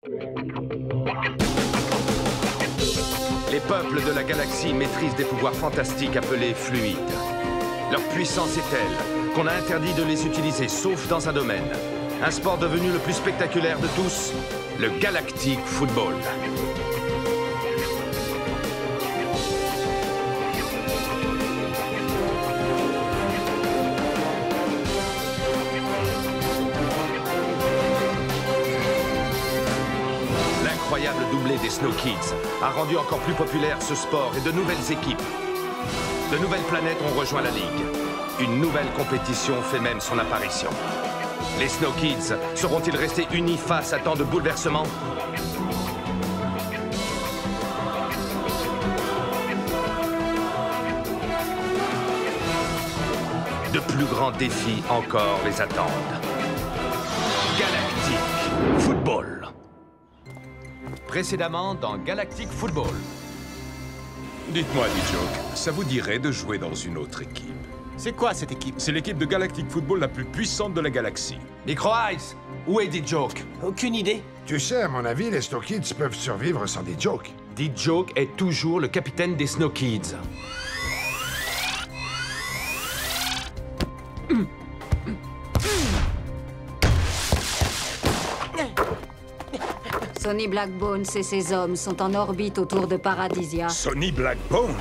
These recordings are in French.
Les peuples de la galaxie maîtrisent des pouvoirs fantastiques appelés fluides. Leur puissance est telle qu'on a interdit de les utiliser, sauf dans un domaine. Un sport devenu le plus spectaculaire de tous, le Galactic Football. L'incroyable doublé des Snow Kids a rendu encore plus populaire ce sport et de nouvelles équipes. De nouvelles planètes ont rejoint la Ligue. Une nouvelle compétition fait même son apparition. Les Snow Kids seront-ils restés unis face à tant de bouleversements? De plus grands défis encore les attendent. Galactic Football. Précédemment dans Galactic Football. Dites-moi, D-Joke, ça vous dirait de jouer dans une autre équipe? C'est quoi cette équipe? C'est l'équipe de Galactic Football la plus puissante de la galaxie. Micro Ice, où est D-Joke? Aucune idée. Tu sais, à mon avis, les Snow Kids peuvent survivre sans des jokes. D-Joke est toujours le capitaine des Snow Kids. Sonny Blackbones et ses hommes sont en orbite autour de Paradisia. Sonny Blackbones.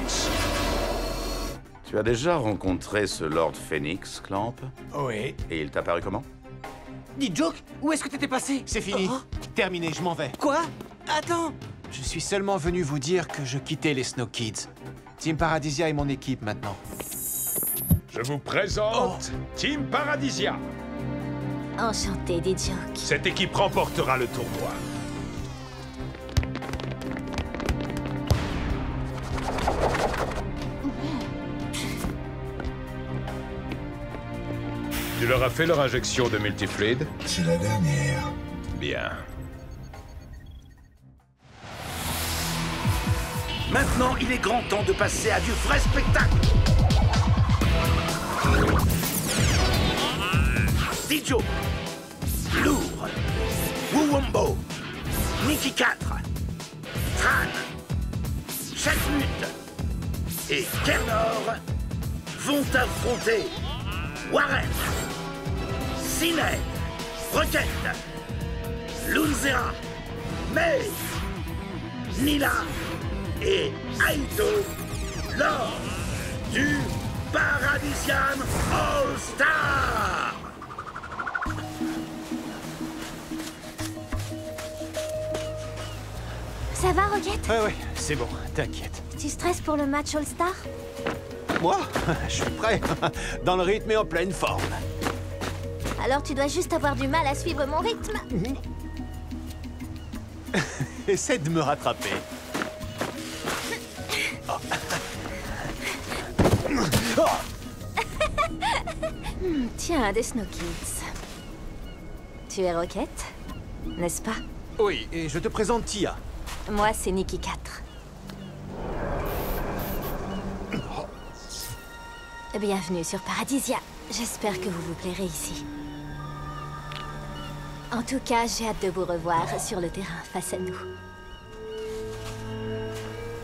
Tu as déjà rencontré ce Lord Phoenix, Clamp? Oui. Et il t'a paru comment? Dis, Joke, où est-ce que t'étais passé? C'est fini. Terminé, je m'en vais. Quoi? Attends. Je suis seulement venu vous dire que je quittais les Snow Kids. Team Paradisia est mon équipe maintenant. Je vous présente Team Paradisia. Enchanté, D-Joke. Cette équipe remportera le tournoi. Tu leur as fait leur injection de multifluide? C'est la dernière. Bien. Maintenant, il est grand temps de passer à du vrai spectacle. Dijo, Lourd, Wuwombo, Nikki 4, Tran, Chatmut et Kernor vont affronter Warren, Sinet, Rocket, Lunzera, Maze, Nila et Aito lors du Paradisian All-Star. Ça va, Rocket? Ouais, c'est bon, t'inquiète. Tu stresses pour le match All-Star? Moi, je suis prêt. Dans le rythme et en pleine forme. Alors tu dois juste avoir du mal à suivre mon rythme. Essaie de me rattraper. Tiens, des Snow Kids. Tu es Rocket, n'est-ce pas? Oui, et je te présente Tia. Moi, c'est Nikki 4. Bienvenue sur Paradisia. J'espère que vous vous plairez ici. En tout cas, j'ai hâte de vous revoir sur le terrain face à nous.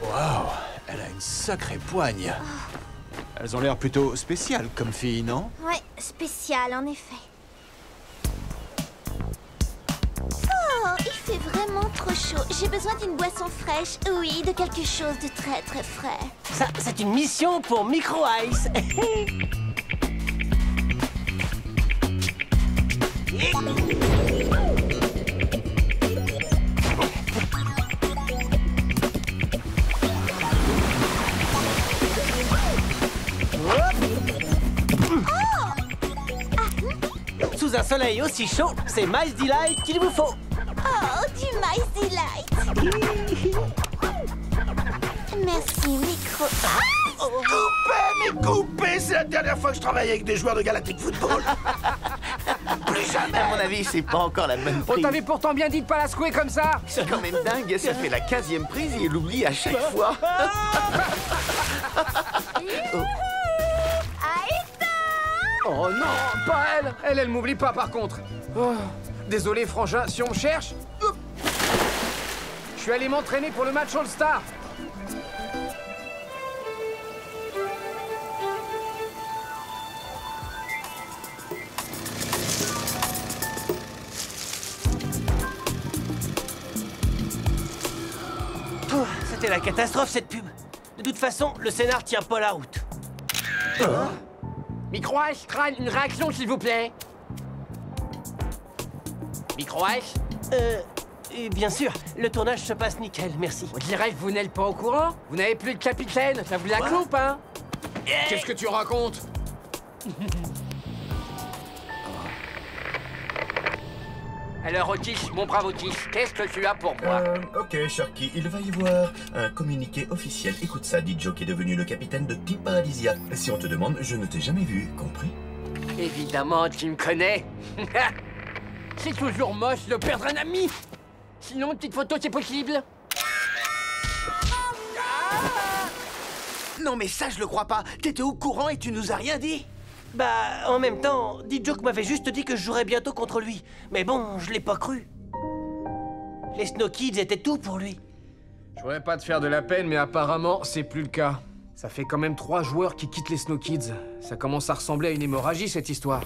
Waouh, elle a une sacrée poigne. Elles ont l'air plutôt spéciales comme filles, non? Ouais, spécial en effet. Oh, il fait vraiment trop chaud. J'ai besoin d'une boisson fraîche. Oui, de quelque chose de très très frais. Ça, c'est une mission pour Micro Ice. Sous un soleil aussi chaud, c'est Miles Delight qu'il vous faut. Oh, du Miles Delight. Merci, Micro. Coupez, mais coupez! C'est la dernière fois que je travaille avec des joueurs de Galactic Football. Plus jamais. À mon avis, c'est pas encore la bonne On prise. t'avait pourtant bien dit de pas la secouer comme ça. C'est quand même dingue, ça fait la 15e prise et il l'oublie à chaque fois. Oh non, pas elle. Elle m'oublie pas par contre. Oh, désolé, frangin, si on me cherche... Je suis allé m'entraîner pour le match All-Star. C'était la catastrophe, cette pub. De toute façon, le scénar tient pas la route. Micro-H, Tran, une réaction, s'il vous plaît. Micro-H? Bien sûr, le tournage se passe nickel, merci. On dirait que vous n'êtes pas au courant. Vous n'avez plus de capitaine, ça vous la coupe, hein? Qu'est-ce que tu racontes? Alors, Otis, mon brave Otis, qu'est-ce que tu as pour moi? Ok, Sharky, il va y avoir un communiqué officiel. Écoute ça, Joe qui est devenu le capitaine de Team Paradisia. Si on te demande, je ne t'ai jamais vu, compris? Évidemment, tu me connais. C'est toujours moche de perdre un ami. Sinon, une petite photo, c'est possible? Non mais ça, je le crois pas. T'étais au courant et tu nous as rien dit. Bah, en même temps, D-Joke m'avait juste dit que je jouerais bientôt contre lui. Mais bon, je l'ai pas cru. Les Snow Kids étaient tout pour lui. Je voudrais pas te faire de la peine, mais apparemment, c'est plus le cas. Ça fait quand même 3 joueurs qui quittent les Snow Kids. Ça commence à ressembler à une hémorragie, cette histoire.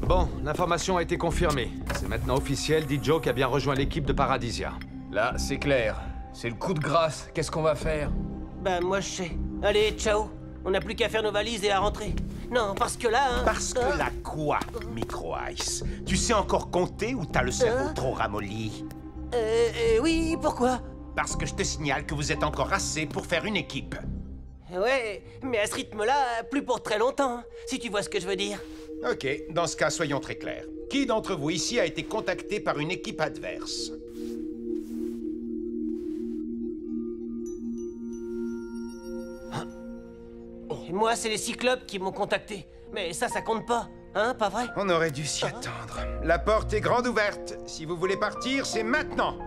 Bon, l'information a été confirmée. C'est maintenant officiel, D-Joke a bien rejoint l'équipe de Paradisia. Là, c'est clair. C'est le coup de grâce. Qu'est-ce qu'on va faire? Bah, moi, je sais. Allez, ciao. On n'a plus qu'à faire nos valises et à rentrer. Non, parce que là... Hein, parce que là quoi, Micro-Ice? Tu sais encore compter ou t'as le cerveau trop ramolli? Oui, pourquoi? Parce que je te signale que vous êtes encore assez pour faire une équipe. Ouais, mais à ce rythme-là, plus pour très longtemps, si tu vois ce que je veux dire. Ok, dans ce cas, soyons très clairs. Qui d'entre vous ici a été contacté par une équipe adverse? Et moi, c'est les Cyclopes qui m'ont contacté. Mais ça compte pas, hein, pas vrai? On aurait dû s'y attendre. La porte est grande ouverte. Si vous voulez partir, c'est maintenant.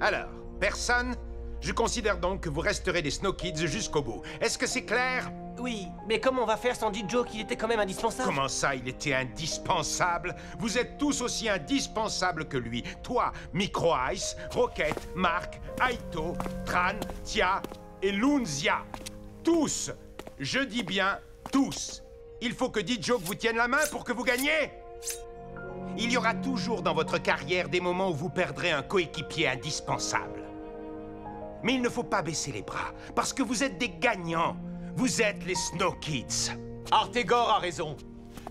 Alors, personne? Je considère donc que vous resterez des Snow Kids jusqu'au bout. Est-ce que c'est clair? Oui, mais comment on va faire sans D-Joke? Il était quand même indispensable. Comment ça, il était indispensable? Vous êtes tous aussi indispensables que lui. Toi, Micro-Ice, Rocket, Mark, Aito, Tran, Tia et Lunzia. Tous! Je dis bien tous. Il faut que D-Joke vous tienne la main pour que vous gagniez. Il y aura toujours dans votre carrière des moments où vous perdrez un coéquipier indispensable. Mais il ne faut pas baisser les bras, parce que vous êtes des gagnants. Vous êtes les Snow Kids. Artegor a raison.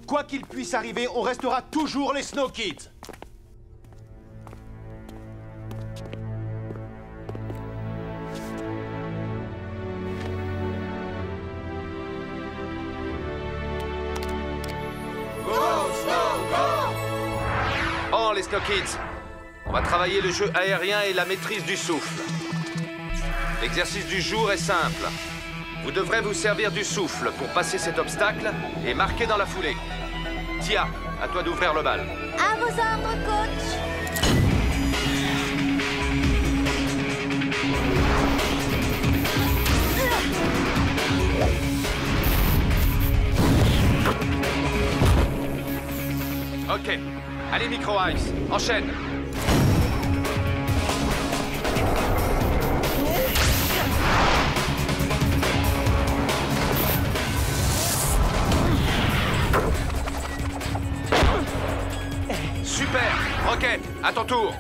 Quoi qu'il puisse arriver, on restera toujours les Snow Kids. Bon, les Snow Kids, on va travailler le jeu aérien et la maîtrise du souffle. L'exercice du jour est simple. Vous devrez vous servir du souffle pour passer cet obstacle et marquer dans la foulée. Tia, à toi d'ouvrir le bal. À vos ordres, coach. Ok. Allez, Micro-Ice, enchaîne. Super! Rocket, à ton tour!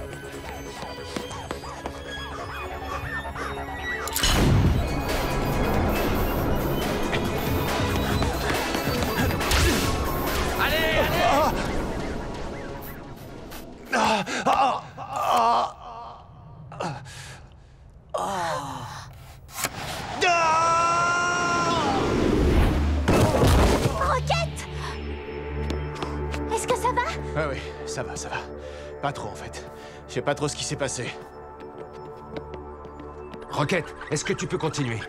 Allez, allez! Rocket! Est-ce que ça va? Ah oui, ça va, ça va. Pas trop, en fait. Je sais pas trop ce qui s'est passé. Rocket, est-ce que tu peux continuer?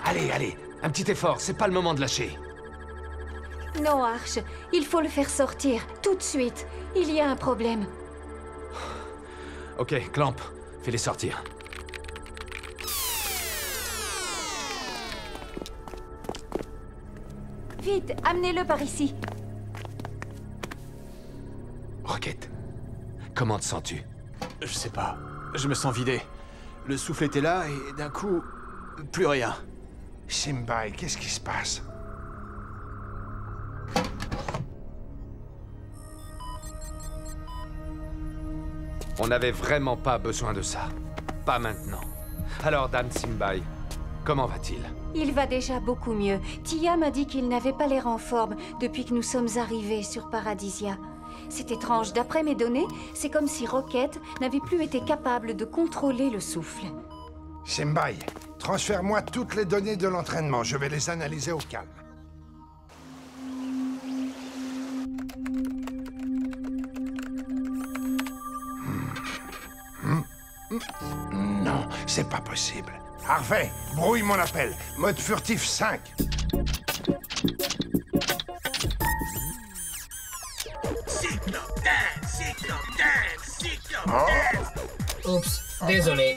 Allez, allez, un petit effort, c'est pas le moment de lâcher. Non, Arch, il faut le faire sortir, tout de suite. Il y a un problème. Ok, Clamp, fais-les sortir. Vite, amenez-le par ici. Rocket, comment te sens-tu? Je sais pas. Je me sens vidé. Le souffle était là et d'un coup, plus rien. Simbai, qu'est-ce qui se passe? On n'avait vraiment pas besoin de ça. Pas maintenant. Alors, Dame Simbai, comment va-t-il? Il va déjà beaucoup mieux. Tia m'a dit qu'il n'avait pas l'air en forme depuis que nous sommes arrivés sur Paradisia. C'est étrange, d'après mes données, c'est comme si Rocket n'avait plus été capable de contrôler le souffle. Simbai, transfère-moi toutes les données de l'entraînement. Je vais les analyser au calme. Non, c'est pas possible. Harvey, brouille mon appel. Mode furtif 5. Oups, désolé.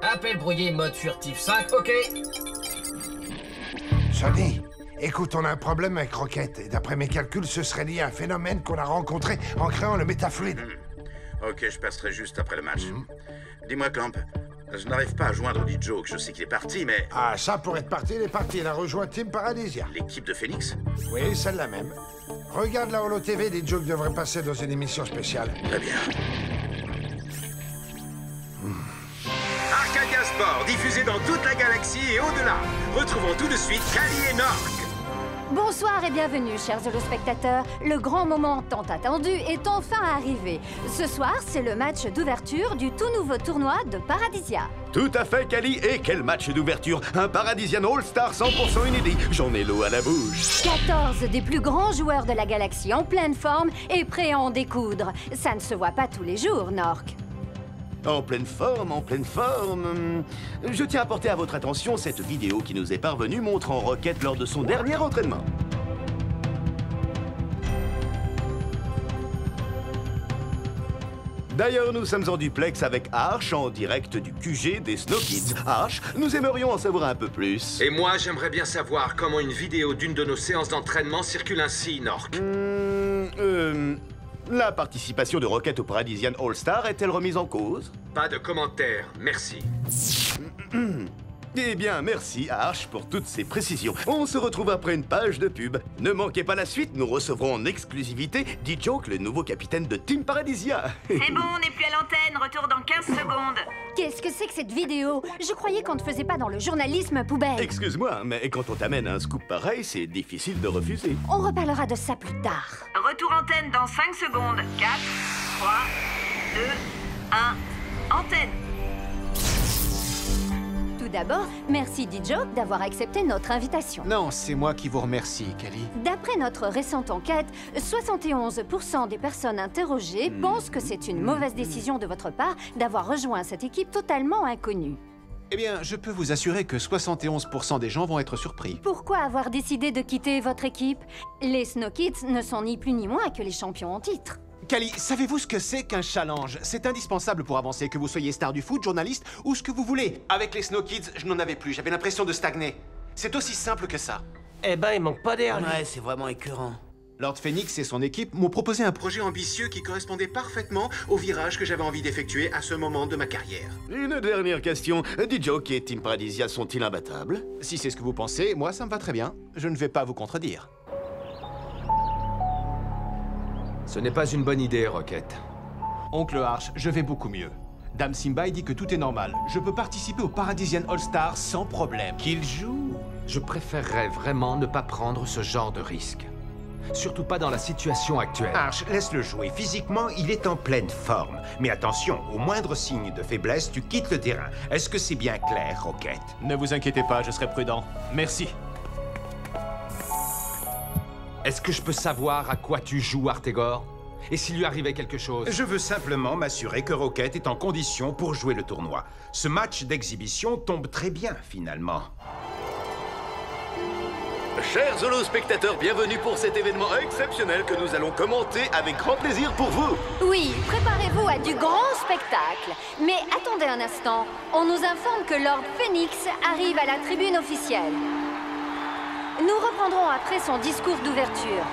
Appel brouillé mode furtif 5, ok. Sonny, écoute, on a un problème avec Rocket. Et d'après mes calculs, ce serait lié à un phénomène qu'on a rencontré en créant le métafluide. Ok, je passerai juste après le match. Dis-moi, Clamp, je n'arrive pas à joindre D-Joke. Je sais qu'il est parti, mais... Ah, ça, pour être parti, il est parti. Il a rejoint Team Paradisia. L'équipe de Phoenix? Oui, celle-là même. Regarde la Holo TV, D-Joke devrait passer dans une émission spéciale. Très bien. Arcadia Sport, diffusé dans toute la galaxie et au-delà. Retrouvons tout de suite Kali et Nork. Bonsoir et bienvenue, chers holospectateurs. Le grand moment tant attendu est enfin arrivé. Ce soir, c'est le match d'ouverture du tout nouveau tournoi de Paradisia. Tout à fait, Kali. Et quel match d'ouverture! Un Paradisian All-Star 100% inédit. J'en ai l'eau à la bouche. 14 des plus grands joueurs de la galaxie en pleine forme et prêts à en découdre. Ça ne se voit pas tous les jours, Nork. En pleine forme, en pleine forme. Je tiens à porter à votre attention cette vidéo qui nous est parvenue montrant Rocket lors de son dernier entraînement. D'ailleurs, nous sommes en duplex avec Arch en direct du QG des Snow Kids. Arch, nous aimerions en savoir un peu plus. Et moi, j'aimerais bien savoir comment une vidéo d'une de nos séances d'entraînement circule ainsi, Nork. La participation de Rocket au Paradisian All-Star est-elle remise en cause? Pas de commentaires, merci. Eh bien, merci Arch pour toutes ces précisions. On se retrouve après une page de pub. Ne manquez pas la suite, nous recevrons en exclusivité D-Joke, le nouveau capitaine de Team Paradisia. C'est bon, on n'est plus à l'antenne, retour dans 15 secondes. Qu'est-ce que c'est que cette vidéo? Je croyais qu'on ne faisait pas dans le journalisme poubelle. Excuse-moi, mais quand on t'amène un scoop pareil, c'est difficile de refuser. On reparlera de ça plus tard. Retour antenne dans 5 secondes. 4, 3, 2, 1, antenne. Tout d'abord, merci D-Joke d'avoir accepté notre invitation. Non, c'est moi qui vous remercie, Kali. D'après notre récente enquête, 71% des personnes interrogées pensent que c'est une mauvaise décision de votre part d'avoir rejoint cette équipe totalement inconnue. Eh bien, je peux vous assurer que 71% des gens vont être surpris. Pourquoi avoir décidé de quitter votre équipe? Les Snow Kids ne sont ni plus ni moins que les champions en titre. Kali, savez-vous ce que c'est qu'un challenge? C'est indispensable pour avancer, que vous soyez star du foot, journaliste ou ce que vous voulez. Avec les Snow Kids, je n'en avais plus, j'avais l'impression de stagner. C'est aussi simple que ça. Eh ben, il manque pas d'air, lui. Ouais, c'est vraiment écœurant. Lord Phoenix et son équipe m'ont proposé un projet ambitieux qui correspondait parfaitement au virage que j'avais envie d'effectuer à ce moment de ma carrière. Une dernière question. D-Joke et Team Paradisia sont-ils imbattables? Si c'est ce que vous pensez, moi ça me va très bien. Je ne vais pas vous contredire. Ce n'est pas une bonne idée, Rocket. Oncle Arch, je vais beaucoup mieux. Dame Simbai dit que tout est normal. Je peux participer au Paradisian All-Star sans problème. Qu'il joue. Je préférerais vraiment ne pas prendre ce genre de risque. Surtout pas dans la situation actuelle. Arch, laisse-le jouer. Physiquement, il est en pleine forme. Mais attention, au moindre signe de faiblesse, tu quittes le terrain. Est-ce que c'est bien clair, Rocket? Ne vous inquiétez pas, je serai prudent. Merci. Est-ce que je peux savoir à quoi tu joues, Artegor? Et s'il lui arrivait quelque chose? Je veux simplement m'assurer que Rocket est en condition pour jouer le tournoi. Ce match d'exhibition tombe très bien, finalement. Chers holospectateurs, bienvenue pour cet événement exceptionnel que nous allons commenter avec grand plaisir pour vous. Oui, préparez-vous à du grand spectacle. Mais attendez un instant, on nous informe que Lord Phoenix arrive à la tribune officielle. Nous reprendrons après son discours d'ouverture.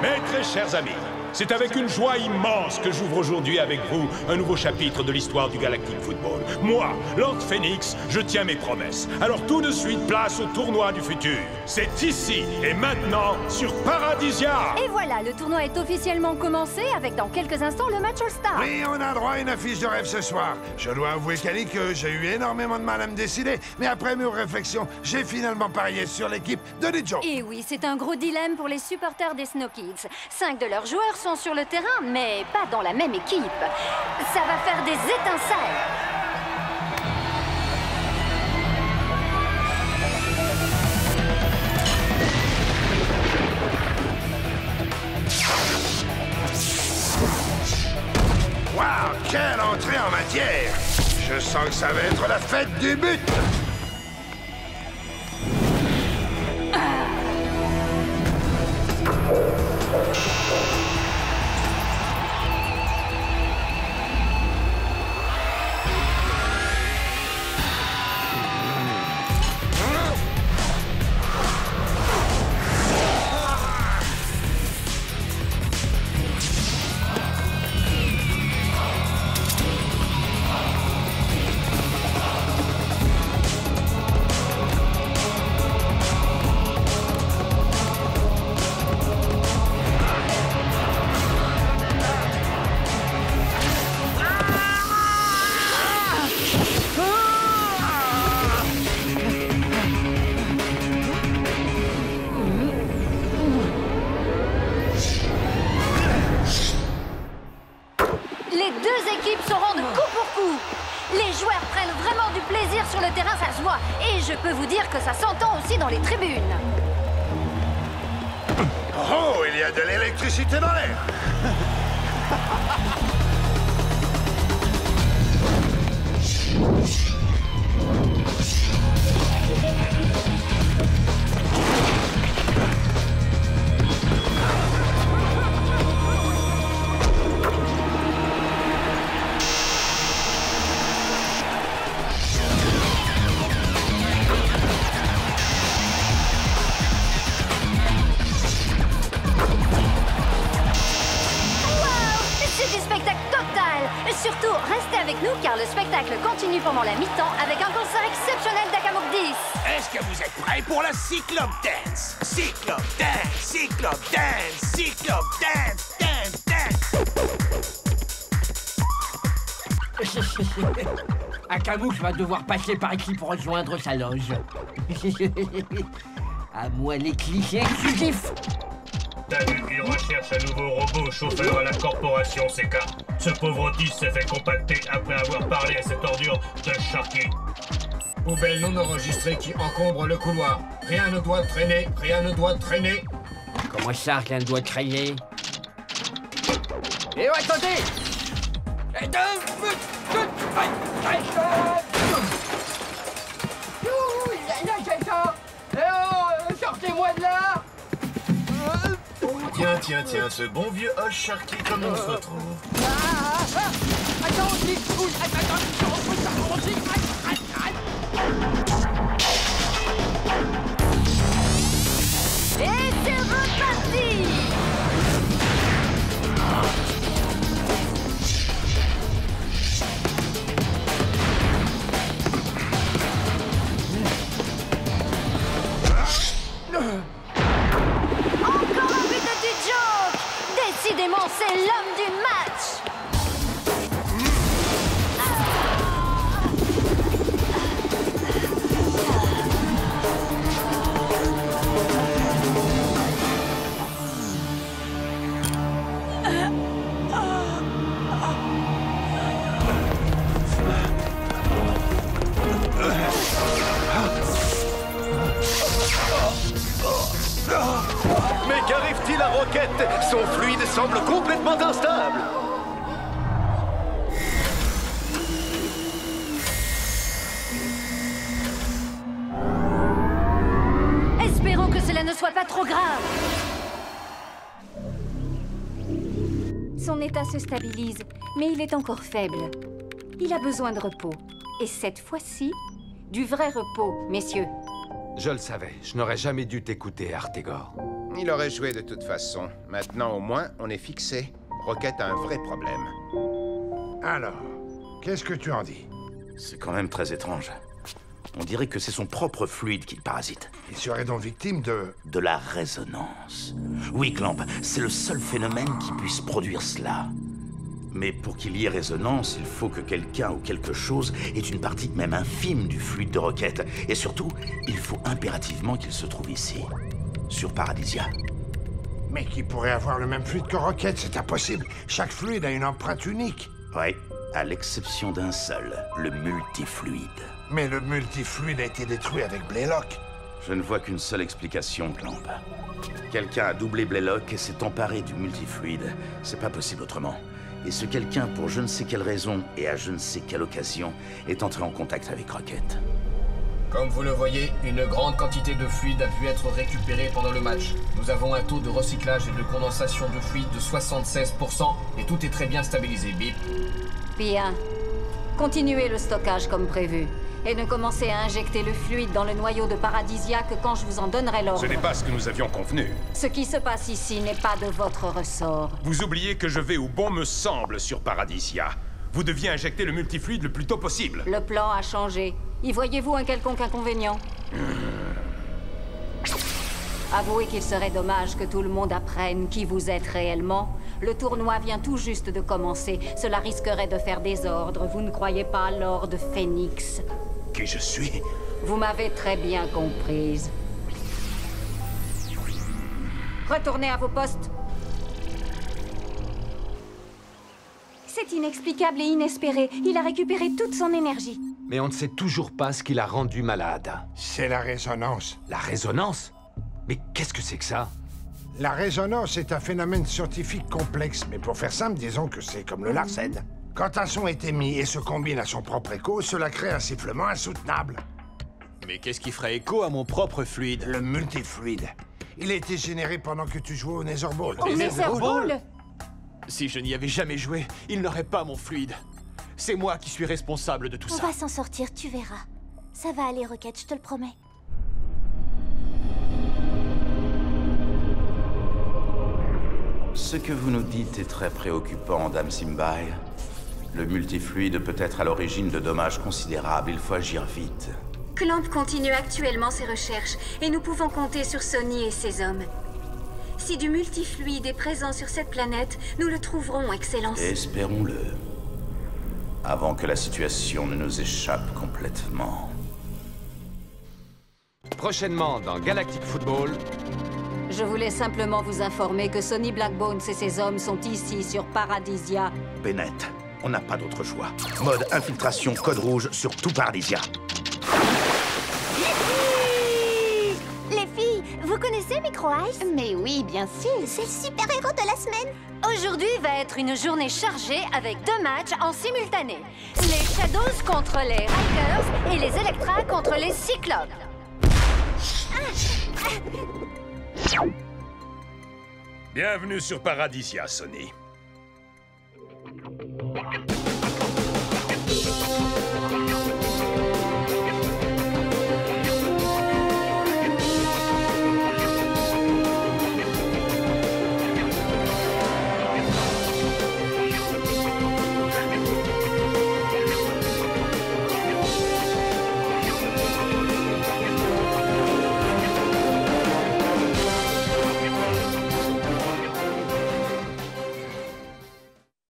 Mes très chers amis, c'est avec une joie immense que j'ouvre aujourd'hui avec vous un nouveau chapitre de l'histoire du Galactic Football. Moi, Lord Phoenix, je tiens mes promesses. Alors tout de suite, place au tournoi du futur. C'est ici et maintenant sur Paradisia. Et voilà, le tournoi est officiellement commencé avec dans quelques instants le match All-Star. Oui, on a droit à une affiche de rêve ce soir. Je dois avouer, Cali, que j'ai eu énormément de mal à me décider, mais après mes réflexions, j'ai finalement parié sur l'équipe de D-Joke. Et oui, c'est un gros dilemme pour les supporters des Snow Kids. 5 de leurs joueurs sont sur le terrain, mais pas dans la même équipe. Ça va faire des étincelles. Waouh, quelle entrée en matière! Je sens que ça va être la fête du but! Les deux équipes se rendent coup pour coup. Les joueurs prennent vraiment du plaisir sur le terrain, ça se voit. Et je peux vous dire que ça s'entend aussi dans les tribunes. Oh, il y a de l'électricité dans l'air! Surtout, restez avec nous car le spectacle continue pendant la mi-temps avec un concert exceptionnel d'Akamok 10. Est-ce que vous êtes prêts pour la Cyclope Dance? Cyclope Dance, Cyclope Dance, Cyclope Dance, Dance, Dance. Akamok va devoir passer par ici pour rejoindre sa loge. À moi les clichés exclusifs. Tanuki recherche un nouveau robot chauffeur à la corporation CK. Ce pauvre Otis s'est fait compacter après avoir parlé à cette ordure de Sharky. Poubelle non enregistrée qui encombre le couloir. Rien ne doit traîner, rien ne doit traîner. Comment ça, rien ne doit traîner? Et attendez! Sortez-moi de là! Tiens, ce bon vieux Hosh Sharky, comment on se retrouve? Et c'est reparti! Encore un but de D-Joke! Décidément, c'est l'homme du match! Mais qu'arrive-t-il à Rocket? Son fluide semble complètement instable. Espérons que cela ne soit pas trop grave. Son état se stabilise, mais il est encore faible. Il a besoin de repos. Et cette fois-ci, du vrai repos, messieurs. Je le savais. Je n'aurais jamais dû t'écouter, Artegor. Il aurait joué de toute façon. Maintenant, au moins, on est fixé. Rocket a un vrai problème. Alors, qu'est-ce que tu en dis? C'est quand même très étrange. On dirait que c'est son propre fluide qu'il parasite. Il serait donc victime de... De la résonance. Oui, Clamp, c'est le seul phénomène qui puisse produire cela. Mais pour qu'il y ait résonance, il faut que quelqu'un ou quelque chose ait une partie même infime du fluide de Rocket. Et surtout, il faut impérativement qu'il se trouve ici, sur Paradisia. Mais qui pourrait avoir le même fluide que Rocket? C'est impossible. Chaque fluide a une empreinte unique. Oui, à l'exception d'un seul, le multifluide. Mais le multifluide a été détruit avec Blaylock. Je ne vois qu'une seule explication, Clamp. Quelqu'un a doublé Blaylock et s'est emparé du multifluide. C'est pas possible autrement. Et ce quelqu'un, pour je ne sais quelle raison et à je ne sais quelle occasion, est entré en contact avec Rocket. Comme vous le voyez, une grande quantité de fluide a pu être récupérée pendant le match. Nous avons un taux de recyclage et de condensation de fluide de 76% et tout est très bien stabilisé, Bip. Bien. Continuez le stockage comme prévu. Et ne commencez à injecter le fluide dans le noyau de Paradisia que quand je vous en donnerai l'ordre. Ce n'est pas ce que nous avions convenu. Ce qui se passe ici n'est pas de votre ressort. Vous oubliez que je vais où bon me semble sur Paradisia. Vous deviez injecter le multifluide le plus tôt possible. Le plan a changé. Y voyez-vous un quelconque inconvénient? Avouez qu'il serait dommage que tout le monde apprenne qui vous êtes réellement. Le tournoi vient tout juste de commencer. Cela risquerait de faire désordre. Vous ne croyez pas, Lord Phoenix? Qui je suis? Vous m'avez très bien comprise. Retournez à vos postes. C'est inexplicable et inespéré. Il a récupéré toute son énergie. Mais on ne sait toujours pas ce qui l'a rendu malade. C'est la résonance. La résonance? Mais qu'est-ce que c'est que ça? La résonance est un phénomène scientifique complexe, mais pour faire simple, disons que c'est comme le larsen. Quand un son est émis et se combine à son propre écho, cela crée un sifflement insoutenable. Mais qu'est-ce qui ferait écho à mon propre fluide? Le multifluide. Il a été généré pendant que tu jouais au Netherball. Au Netherball? Si je n'y avais jamais joué, il n'aurait pas mon fluide. C'est moi qui suis responsable de tout ça. On va s'en sortir, tu verras. Ça va aller, Rocket, je te le promets. Ce que vous nous dites est très préoccupant, Dame Simbai. Le multifluide peut être à l'origine de dommages considérables, il faut agir vite. Clamp continue actuellement ses recherches et nous pouvons compter sur Sonny et ses hommes. Si du multifluide est présent sur cette planète, nous le trouverons, Excellence. Espérons-le. Avant que la situation ne nous échappe complètement. Prochainement dans Galactic Football... Je voulais simplement vous informer que Sonny Blackbones et ses hommes sont ici, sur Paradisia. Bennett, on n'a pas d'autre choix. Mode infiltration code rouge sur tout Paradisia. Les filles, vous connaissez Micro Ice? Mais oui, bien sûr. C'est le super-héros de la semaine. Aujourd'hui va être une journée chargée avec 2 matchs en simultané. Les Shadows contre les Rikers et les Electra contre les Cyclopes. Bienvenue sur Paradisia, Sonny.